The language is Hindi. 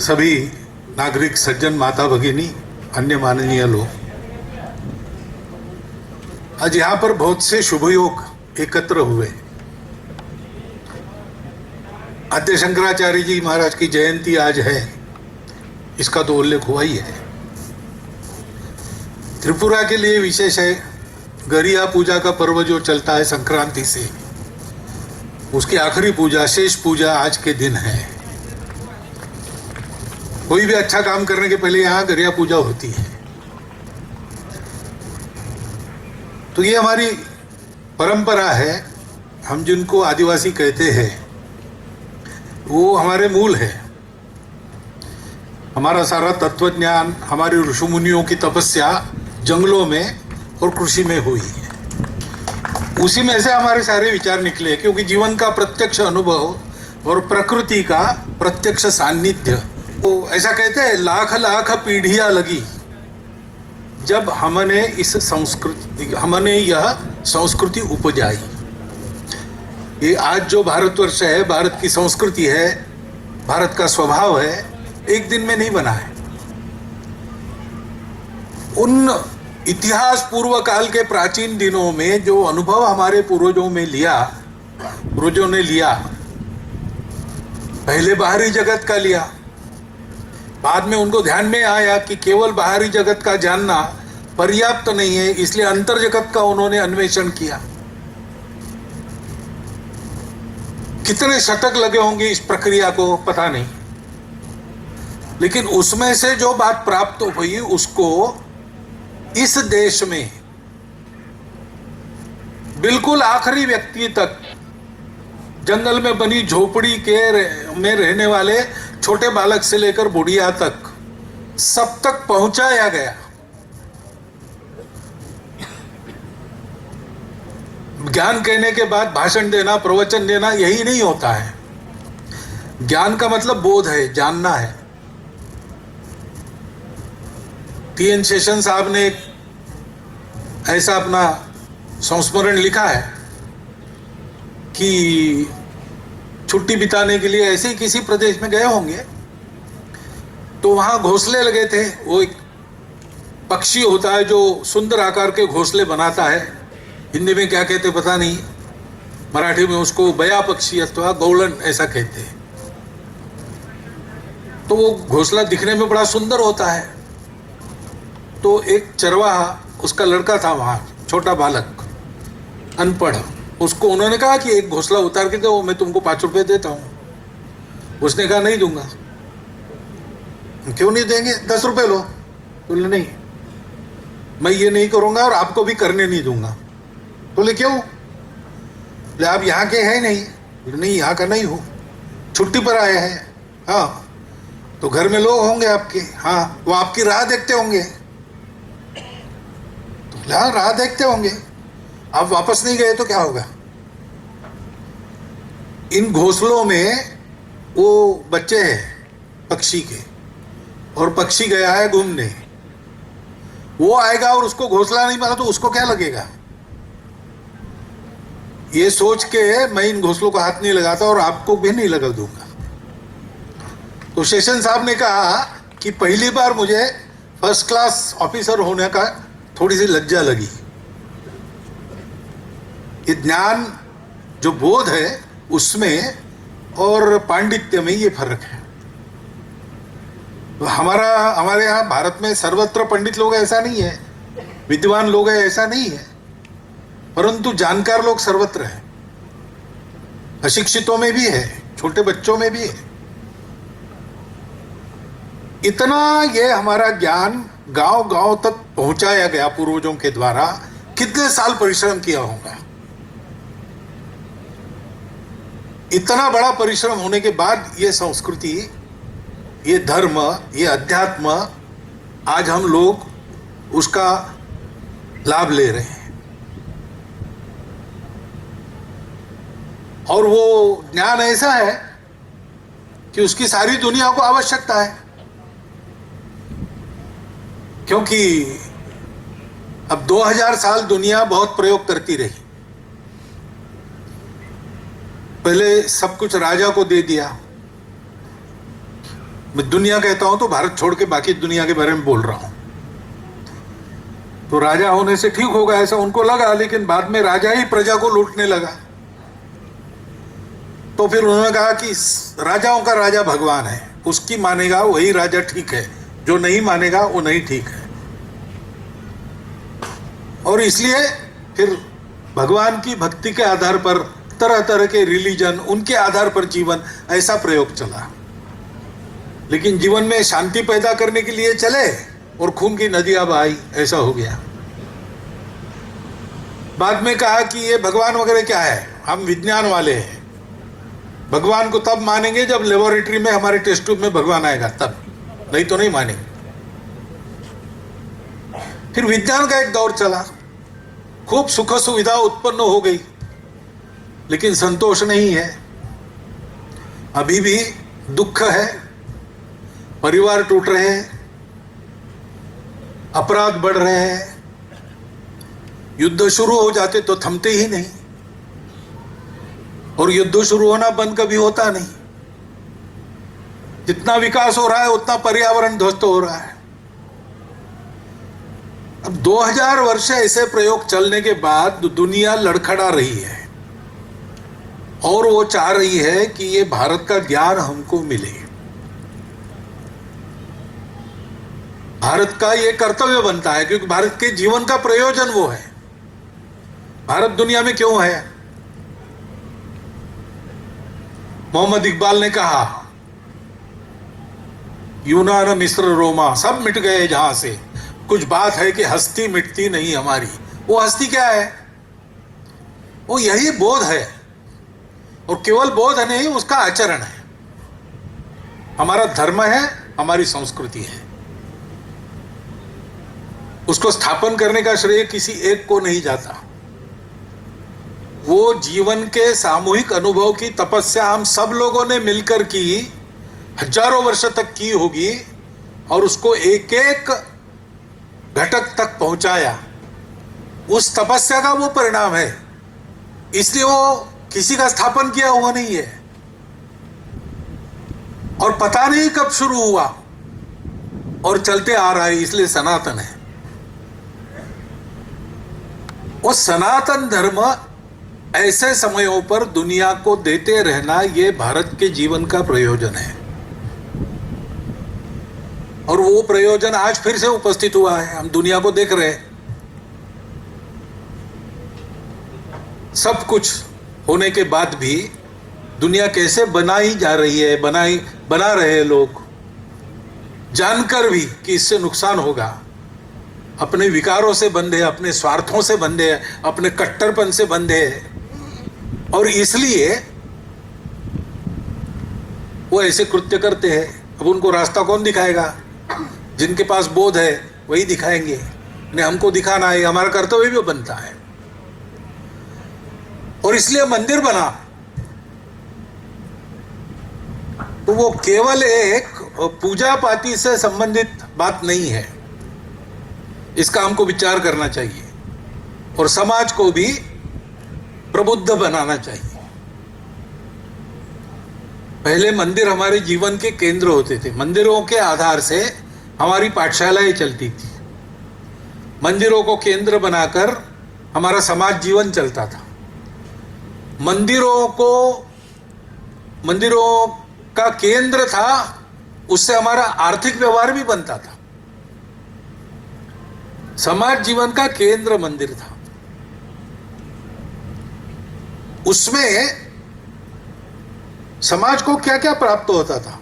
सभी नागरिक सज्जन, माता भगिनी, अन्य माननीय लोग, आज यहाँ पर बहुत से शुभ योग एकत्र हुए। आद्य शंकराचार्य जी महाराज की जयंती आज है, इसका तो उल्लेख हुआ ही है। त्रिपुरा के लिए विशेष है, गरिया पूजा का पर्व जो चलता है संक्रांति से, उसकी आखिरी पूजा, शेष पूजा आज के दिन है। कोई भी अच्छा काम करने के पहले यहाँ गरिया पूजा होती है। तो ये हमारी परंपरा है। हम जिनको आदिवासी कहते हैं वो हमारे मूल है। हमारा सारा तत्वज्ञान, हमारे ऋषि मुनियों की तपस्या जंगलों में और कृषि में हुई है। उसी में से हमारे सारे विचार निकले, क्योंकि जीवन का प्रत्यक्ष अनुभव और प्रकृति का प्रत्यक्ष सान्निध्य, तो ऐसा कहते हैं लाख लाख पीढ़ियां लगी जब हमने यह संस्कृति उपजाई। ये आज जो भारतवर्ष है, भारत की संस्कृति है, भारत का स्वभाव है, एक दिन में नहीं बना है। उन इतिहास पूर्व काल के प्राचीन दिनों में जो अनुभव हमारे पूर्वजों ने लिया, पहले बाहरी जगत का लिया, बाद में उनको ध्यान में आया कि केवल बाहरी जगत का जानना पर्याप्त नहीं है, इसलिए अंतर जगत का उन्होंने अन्वेषण किया। कितने शतक लगे होंगे इस प्रक्रिया को पता नहीं, लेकिन उसमें से जो बात प्राप्त हुई उसको इस देश में बिल्कुल आखिरी व्यक्ति तक, जंगल में बनी झोपड़ी में रहने वाले छोटे बालक से लेकर बुढ़िया तक, सब तक पहुंचाया गया। ज्ञान कहने के बाद भाषण देना, प्रवचन देना यही नहीं होता है। ज्ञान का मतलब बोध है, जानना है। टी.एन. शेषन साहब ने ऐसा अपना संस्मरण लिखा है कि छुट्टी बिताने के लिए ऐसे ही किसी प्रदेश में गए होंगे, तो वहां घोंसले लगे थे। वो एक पक्षी होता है जो सुंदर आकार के घोंसले बनाता है, हिंदी में क्या कहते पता नहीं, मराठी में उसको बया पक्षी अथवा गौलन ऐसा कहते हैं। तो वो घोंसला दिखने में बड़ा सुंदर होता है। तो एक चरवाहा, उसका लड़का था वहां, छोटा बालक, अनपढ़, उसको उन्होंने कहा कि एक घोंसला उतार के दो, मैं तुमको 5 रुपए देता हूं। उसने कहा नहीं दूंगा। क्यों नहीं देंगे? 10 रुपए लो। बोले नहीं, मैं ये नहीं करूंगा और आपको भी करने नहीं दूंगा। बोले क्यों? बोले आप यहाँ के हैं नहीं? बोले नहीं, यहाँ का नहीं हूं, छुट्टी पर आए हैं। हाँ, तो घर में लोग होंगे आपके? हाँ, वो आपकी राह देखते होंगे। तो बोले हाँ, राह देखते होंगे। आप वापस नहीं गए तो क्या होगा? इन घोंसलों में वो बच्चे हैं पक्षी के, और पक्षी गया है घूमने। वो आएगा और उसको घोंसला नहीं मिला तो उसको क्या लगेगा? ये सोच के मैं इन घोंसलों को हाथ नहीं लगाता और आपको भी नहीं लगा दूंगा। तो शेषन साहब ने कहा कि पहली बार मुझे फर्स्ट क्लास ऑफिसर होने का थोड़ी सी लज्जा लगी। ये ज्ञान, जो बोध है, उसमें और पांडित्य में ये फर्क है। तो हमारे यहाँ भारत में सर्वत्र पंडित लोग ऐसा नहीं है, विद्वान लोग हैं ऐसा नहीं है, परंतु जानकार लोग सर्वत्र हैं। अशिक्षितों में भी है, छोटे बच्चों में भी है। इतना ये हमारा ज्ञान गांव-गांव तक पहुंचाया गया पूर्वजों के द्वारा। कितने साल परिश्रम किया होगा। इतना बड़ा परिश्रम होने के बाद ये संस्कृति, ये धर्म, ये अध्यात्म, आज हम लोग उसका लाभ ले रहे हैं। और वो ज्ञान ऐसा है कि उसकी सारी दुनिया को आवश्यकता है, क्योंकि अब 2000 साल दुनिया बहुत प्रयोग करती रही। पहले सब कुछ राजा को दे दिया, मैं दुनिया कहता हूं तो भारत छोड़ के बाकी दुनिया के बारे में बोल रहा हूं। तो राजा होने से ठीक होगा ऐसा उनको लगा, लेकिन बाद में राजा ही प्रजा को लूटने लगा। तो फिर उन्होंने कहा कि राजाओं का राजा भगवान है, उसकी मानेगा वही राजा ठीक है, जो नहीं मानेगा वो नहीं ठीक है। और इसलिए फिर भगवान की भक्ति के आधार पर तरह तरह के रिलीजन, उनके आधार पर जीवन, ऐसा प्रयोग चला। लेकिन जीवन में शांति पैदा करने के लिए चले और खून की नदियां बहाई, ऐसा हो गया। बाद में कहा कि ये भगवान वगैरह क्या है, हम विज्ञान वाले हैं, भगवान को तब मानेंगे जब लेबोरेटरी में हमारे टेस्ट ट्यूब में भगवान आएगा तब, नहीं तो नहीं मानेंगे। फिर विज्ञान का एक दौर चला, खूब सुख सुविधा उत्पन्न हो गई, लेकिन संतोष नहीं है। अभी भी दुख है, परिवार टूट रहे हैं, अपराध बढ़ रहे हैं, युद्ध शुरू हो जाते तो थमते ही नहीं, और युद्ध शुरू होना बंद कभी होता नहीं। जितना विकास हो रहा है उतना पर्यावरण ध्वस्त हो रहा है। अब 2000 वर्ष ऐसे प्रयोग चलने के बाद दुनिया लड़खड़ा रही है और वो चाह रही है कि ये भारत का ज्ञान हमको मिले। भारत का ये कर्तव्य बनता है, क्योंकि भारत के जीवन का प्रयोजन वो है। भारत दुनिया में क्यों है? मोहम्मद इकबाल ने कहा, यूनान मिस्र रोमा सब मिट गए जहां से, कुछ बात है कि हस्ती मिटती नहीं हमारी। वो हस्ती क्या है? वो यही बोध है, और केवल बोध नहीं, उसका आचरण है। हमारा धर्म है, हमारी संस्कृति है। उसको स्थापन करने का श्रेय किसी एक को नहीं जाता। वो जीवन के सामूहिक अनुभव की तपस्या हम सब लोगों ने मिलकर की, हजारों वर्ष तक की होगी, और उसको एक एक घटक तक पहुंचाया। उस तपस्या का वो परिणाम है। इसलिए वो किसी का स्थापन किया हुआ नहीं है, और पता नहीं कब शुरू हुआ और चलते आ रहा है, इसलिए सनातन है। वो सनातन धर्म ऐसे समयों पर दुनिया को देते रहना, ये भारत के जीवन का प्रयोजन है। और वो प्रयोजन आज फिर से उपस्थित हुआ है। हम दुनिया को देख रहे हैं, सब कुछ होने के बाद भी दुनिया कैसे बनाई जा रही है, बना रहे हैं लोग, जानकर भी कि इससे नुकसान होगा। अपने विकारों से बंधे, अपने स्वार्थों से बंधे, अपने कट्टरपन से बंधे, और इसलिए वो ऐसे कृत्य करते हैं। अब उनको रास्ता कौन दिखाएगा? जिनके पास बोध है वही दिखाएंगे। नहीं, हमको दिखाना है, हमारा कर्तव्य भी बनता है। और इसलिए मंदिर बना तो वो केवल एक पूजा पाती से संबंधित बात नहीं है। इसका हमको विचार करना चाहिए और समाज को भी प्रबुद्ध बनाना चाहिए। पहले मंदिर हमारे जीवन के केंद्र होते थे। मंदिरों के आधार से हमारी पाठशालाएं चलती थी। मंदिरों को केंद्र बनाकर हमारा समाज जीवन चलता था। मंदिरों का केंद्र था, उससे हमारा आर्थिक व्यवहार भी बनता था। समाज जीवन का केंद्र मंदिर था। उसमें समाज को क्या क्या प्राप्त होता था?